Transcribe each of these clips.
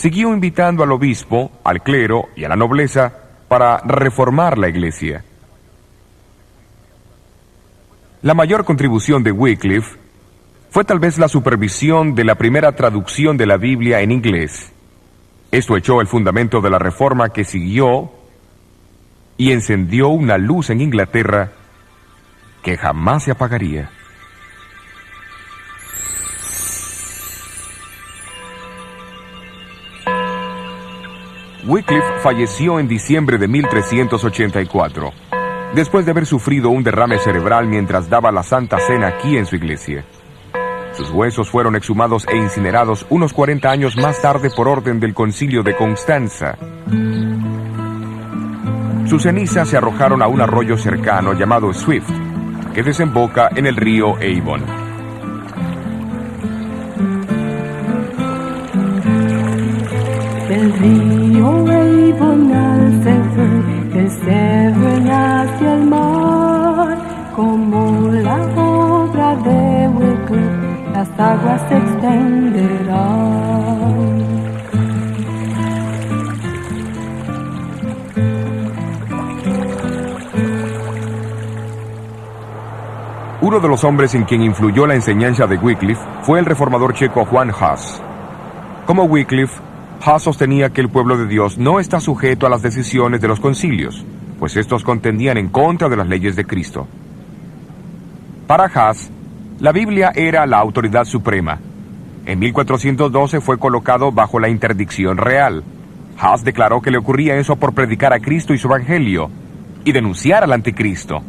Siguió invitando al obispo, al clero y a la nobleza para reformar la iglesia. La mayor contribución de Wycliffe fue tal vez la supervisión de la primera traducción de la Biblia en inglés. Esto echó el fundamento de la reforma que siguió y encendió una luz en Inglaterra que jamás se apagaría. Wycliffe falleció en diciembre de 1384, después de haber sufrido un derrame cerebral mientras daba la Santa Cena aquí en su iglesia. Sus huesos fueron exhumados e incinerados unos 40 años más tarde por orden del Concilio de Constanza. Sus cenizas se arrojaron a un arroyo cercano llamado Swift, que desemboca en el río Avon. El río Avon al del Severn hacia el mar, como la obra de Wycliffe, las aguas se extenderán. Uno de los hombres en quien influyó la enseñanza de Wycliffe fue el reformador checo Juan Hus. Como Wycliffe, Hus sostenía que el pueblo de Dios no está sujeto a las decisiones de los concilios, pues estos contendían en contra de las leyes de Cristo. Para Hus, la Biblia era la autoridad suprema. En 1412 fue colocado bajo la interdicción real. Hus declaró que le ocurría eso por predicar a Cristo y su evangelio, y denunciar al anticristo.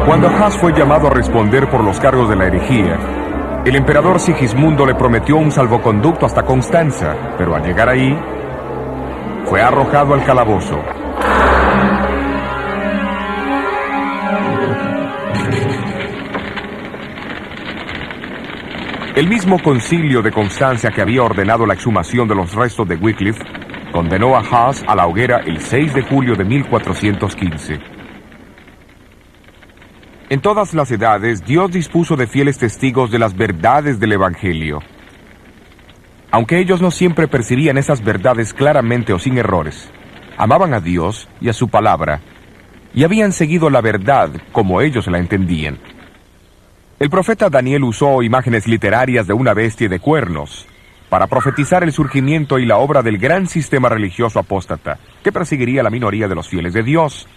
Cuando Hus fue llamado a responder por los cargos de la herejía, el emperador Sigismundo le prometió un salvoconducto hasta Constanza, pero al llegar ahí, fue arrojado al calabozo. El mismo concilio de Constanza que había ordenado la exhumación de los restos de Wycliffe, condenó a Hus a la hoguera el 6 de julio de 1415. En todas las edades, Dios dispuso de fieles testigos de las verdades del Evangelio. Aunque ellos no siempre percibían esas verdades claramente o sin errores, amaban a Dios y a su palabra, y habían seguido la verdad como ellos la entendían. El profeta Daniel usó imágenes literarias de una bestia y de cuernos para profetizar el surgimiento y la obra del gran sistema religioso apóstata que perseguiría a la minoría de los fieles de Dios.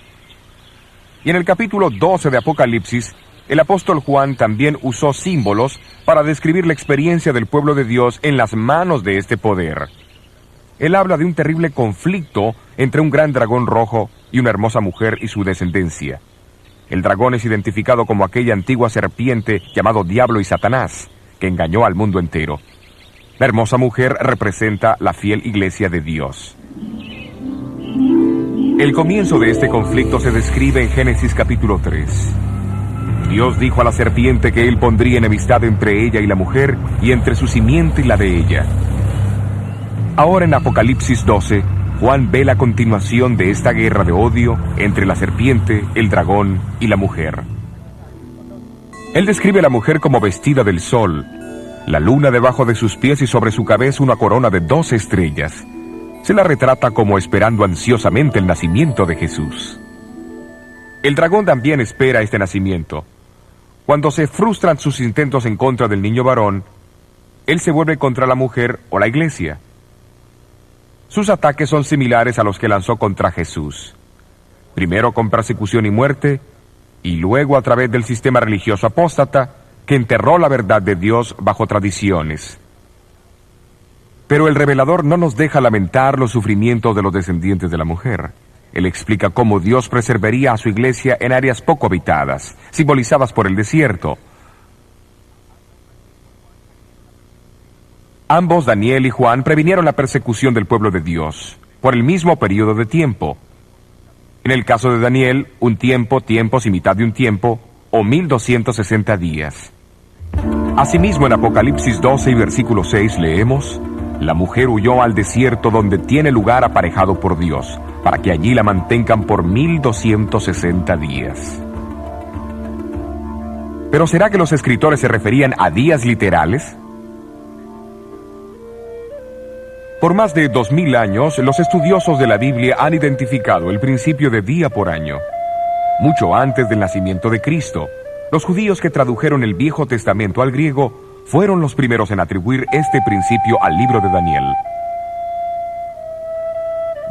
Y en el capítulo 12 de Apocalipsis, el apóstol Juan también usó símbolos para describir la experiencia del pueblo de Dios en las manos de este poder. Él habla de un terrible conflicto entre un gran dragón rojo y una hermosa mujer y su descendencia. El dragón es identificado como aquella antigua serpiente llamado Diablo y Satanás, que engañó al mundo entero. La hermosa mujer representa la fiel iglesia de Dios. El comienzo de este conflicto se describe en Génesis capítulo 3. Dios dijo a la serpiente que él pondría enemistad entre ella y la mujer, y entre su simiente y la de ella. Ahora en Apocalipsis 12, Juan ve la continuación de esta guerra de odio entre la serpiente, el dragón y la mujer. Él describe a la mujer como vestida del sol, la luna debajo de sus pies y sobre su cabeza una corona de 12 estrellas. Se la retrata como esperando ansiosamente el nacimiento de Jesús. El dragón también espera este nacimiento. Cuando se frustran sus intentos en contra del niño varón, él se vuelve contra la mujer o la iglesia. Sus ataques son similares a los que lanzó contra Jesús. Primero con persecución y muerte, y luego a través del sistema religioso apóstata que enterró la verdad de Dios bajo tradiciones. Pero el revelador no nos deja lamentar los sufrimientos de los descendientes de la mujer. Él explica cómo Dios preservaría a su iglesia en áreas poco habitadas, simbolizadas por el desierto. Ambos, Daniel y Juan, previnieron la persecución del pueblo de Dios, por el mismo periodo de tiempo. En el caso de Daniel, un tiempo, tiempos y mitad de un tiempo, o 1260 días. Asimismo, en Apocalipsis 12 y versículo 6 leemos: la mujer huyó al desierto donde tiene lugar aparejado por Dios, para que allí la mantengan por 1260 días. ¿Pero será que los escritores se referían a días literales? Por más de 2000 años, los estudiosos de la Biblia han identificado el principio de día por año. Mucho antes del nacimiento de Cristo, los judíos que tradujeron el Viejo Testamento al griego fueron los primeros en atribuir este principio al libro de Daniel.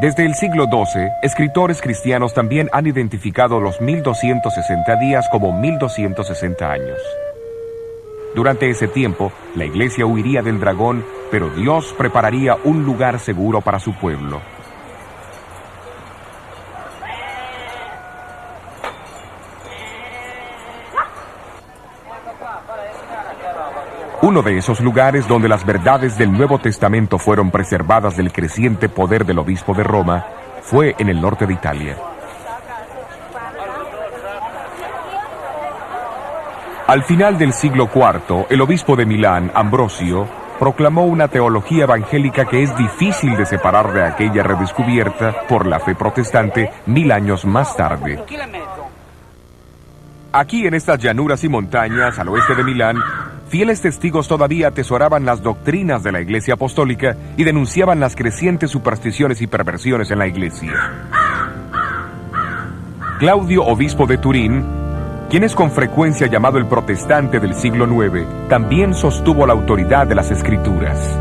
Desde el siglo XII, escritores cristianos también han identificado los 1260 días como 1260 años. Durante ese tiempo, la iglesia huiría del dragón, pero Dios prepararía un lugar seguro para su pueblo. Uno de esos lugares donde las verdades del Nuevo Testamento fueron preservadas del creciente poder del obispo de Roma fue en el norte de Italia. Al final del siglo IV, el obispo de Milán, Ambrosio, proclamó una teología evangélica que es difícil de separar de aquella redescubierta por la fe protestante 1000 años más tarde. Aquí en estas llanuras y montañas al oeste de Milán, fieles testigos todavía atesoraban las doctrinas de la Iglesia Apostólica y denunciaban las crecientes supersticiones y perversiones en la Iglesia. Claudio, obispo de Turín, quien es con frecuencia llamado el protestante del siglo IX, también sostuvo la autoridad de las Escrituras.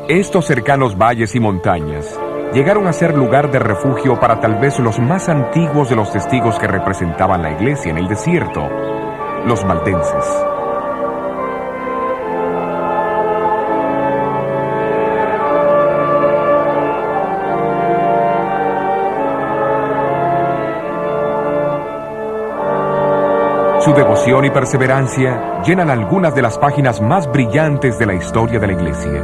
Estos cercanos valles y montañas llegaron a ser lugar de refugio para tal vez los más antiguos de los testigos que representaban la iglesia en el desierto, los valdenses. Su devoción y perseverancia llenan algunas de las páginas más brillantes de la historia de la iglesia.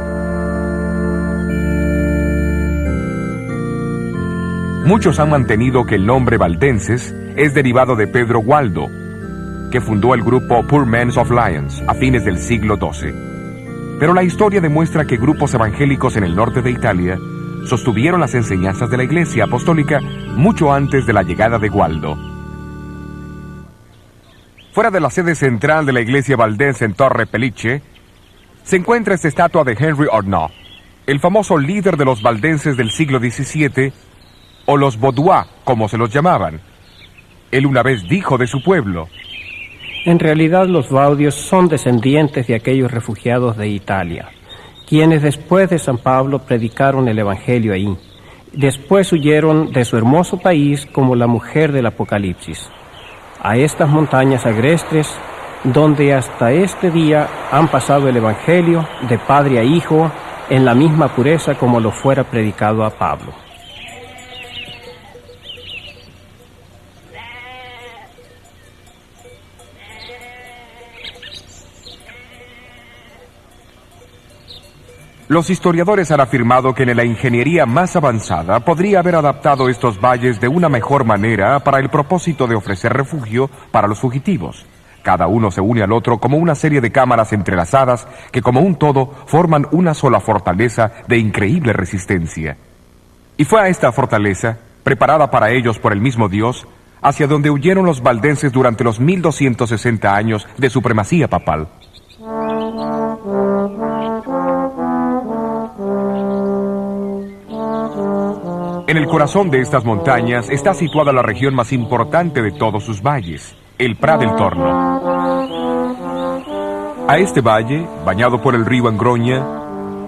Muchos han mantenido que el nombre valdenses es derivado de Pedro Gualdo, que fundó el grupo Poor Men's of Lyons a fines del siglo XII. Pero la historia demuestra que grupos evangélicos en el norte de Italia sostuvieron las enseñanzas de la Iglesia Apostólica mucho antes de la llegada de Gualdo. Fuera de la sede central de la iglesia valdense en Torre Pellice, se encuentra esta estatua de Henry Arnault, el famoso líder de los valdenses del siglo XVII, o los Vaudois, como se los llamaban. Él una vez dijo de su pueblo: en realidad los Vaudios son descendientes de aquellos refugiados de Italia, quienes después de San Pablo predicaron el Evangelio ahí. Después huyeron de su hermoso país como la mujer del Apocalipsis, a estas montañas agrestes, donde hasta este día han pasado el Evangelio de padre a hijo en la misma pureza como lo fuera predicado a Pablo. Los historiadores han afirmado que la ingeniería más avanzada podría haber adaptado estos valles de una mejor manera para el propósito de ofrecer refugio para los fugitivos. Cada uno se une al otro como una serie de cámaras entrelazadas que como un todo forman una sola fortaleza de increíble resistencia. Y fue a esta fortaleza, preparada para ellos por el mismo Dios, hacia donde huyeron los valdenses durante los 1260 años de supremacía papal. En el corazón de estas montañas está situada la región más importante de todos sus valles, el Prat del Torno. A este valle, bañado por el río Angroña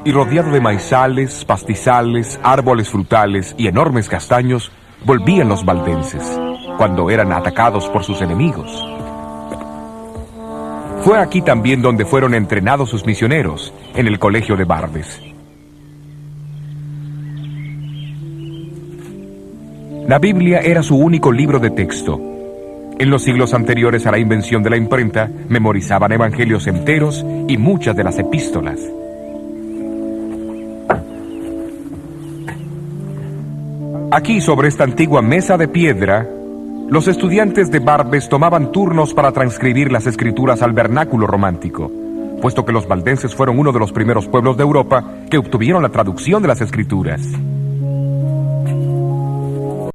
y rodeado de maizales, pastizales, árboles frutales y enormes castaños, volvían los valdenses, cuando eran atacados por sus enemigos. Fue aquí también donde fueron entrenados sus misioneros, en el colegio de Bardes. La Biblia era su único libro de texto. En los siglos anteriores a la invención de la imprenta, memorizaban evangelios enteros y muchas de las epístolas. Aquí, sobre esta antigua mesa de piedra, los estudiantes de Bardes tomaban turnos para transcribir las escrituras al vernáculo romántico. puesto que los valdenses fueron uno de los primeros pueblos de Europa que obtuvieron la traducción de las Escrituras.